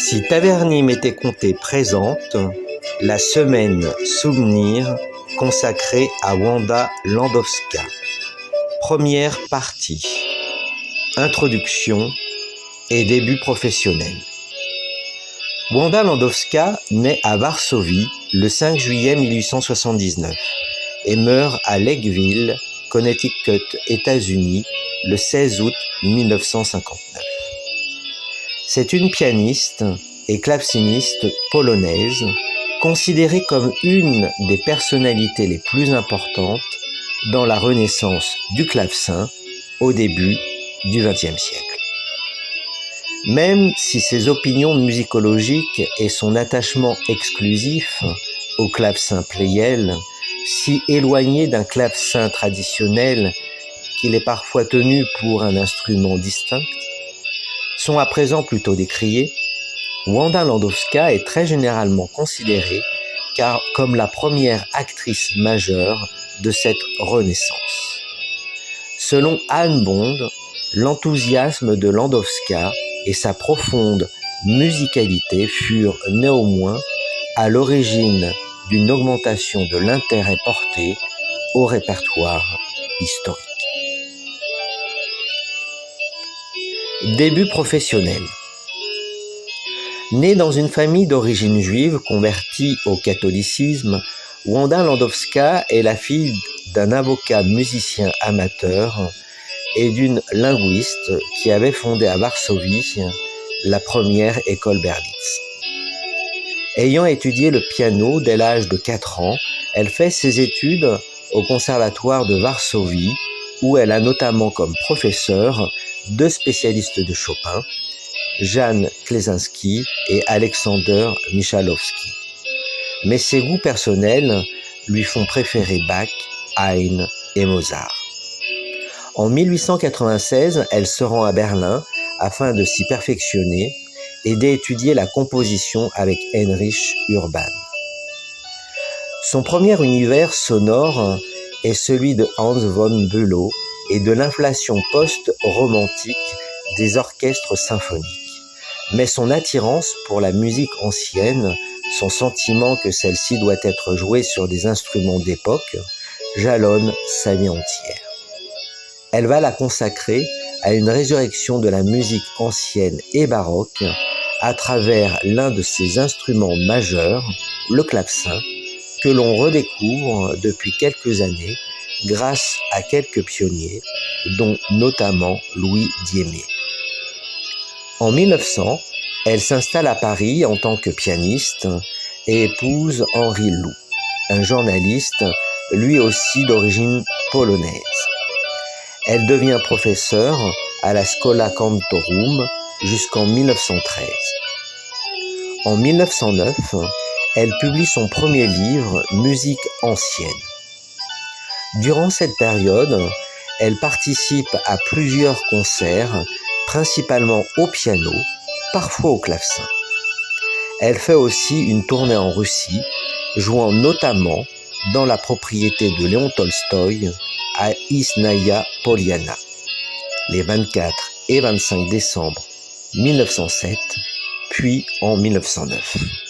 Si Taverny m'était compté présente la semaine souvenir consacrée à Wanda Landowska. Première partie. Introduction et début professionnel. Wanda Landowska naît à Varsovie le 5 juillet 1879 et meurt à Lakeville, Connecticut, États-Unis, le 16 août 1959. C'est une pianiste et claveciniste polonaise, considérée comme une des personnalités les plus importantes dans la renaissance du clavecin au début du XXe siècle. Même si ses opinions musicologiques et son attachement exclusif au clavecin Pleyel, si éloigné d'un clavecin traditionnel qu'il est parfois tenu pour un instrument distinct, sont à présent plutôt décriés, Wanda Landowska est très généralement considérée comme la première actrice majeure de cette renaissance. Selon Anne Bond, l'enthousiasme de Landowska et sa profonde musicalité furent néanmoins à l'origine d'une augmentation de l'intérêt porté au répertoire historique. Début professionnel. Née dans une famille d'origine juive convertie au catholicisme, Wanda Landowska est la fille d'un avocat musicien amateur et d'une linguiste qui avait fondé à Varsovie la première école Berlitz. Ayant étudié le piano dès l'âge de 4 ans, elle fait ses études au conservatoire de Varsovie où elle a notamment comme professeurs 2 spécialistes de Chopin, Jan Klesinski et Alexander Michalowski. Mais ses goûts personnels lui font préférer Bach, Haydn et Mozart. En 1896, elle se rend à Berlin afin de s'y perfectionner et d'étudier la composition avec Heinrich Urban. Son premier univers sonore est celui de Hans von Bülow et de l'inflation post-romantique des orchestres symphoniques. Mais son attirance pour la musique ancienne, son sentiment que celle-ci doit être jouée sur des instruments d'époque, jalonnent sa vie entière. Elle va la consacrer à une résurrection de la musique ancienne et baroque à travers l'un de ses instruments majeurs, le clavecin, que l'on redécouvre depuis quelques années grâce à quelques pionniers, dont notamment Louis Diémé. En 1900, elle s'installe à Paris en tant que pianiste et épouse Henri Lou, un journaliste lui aussi d'origine polonaise. Elle devient professeure à la Schola Cantorum jusqu'en 1913. En 1909, elle publie son premier livre, Musique ancienne. Durant cette période, elle participe à plusieurs concerts, principalement au piano, parfois au clavecin. Elle fait aussi une tournée en Russie, jouant notamment dans la propriété de Léon Tolstoï à Isnaya Poliana, les 24 et 25 décembre 1907, puis en 1909.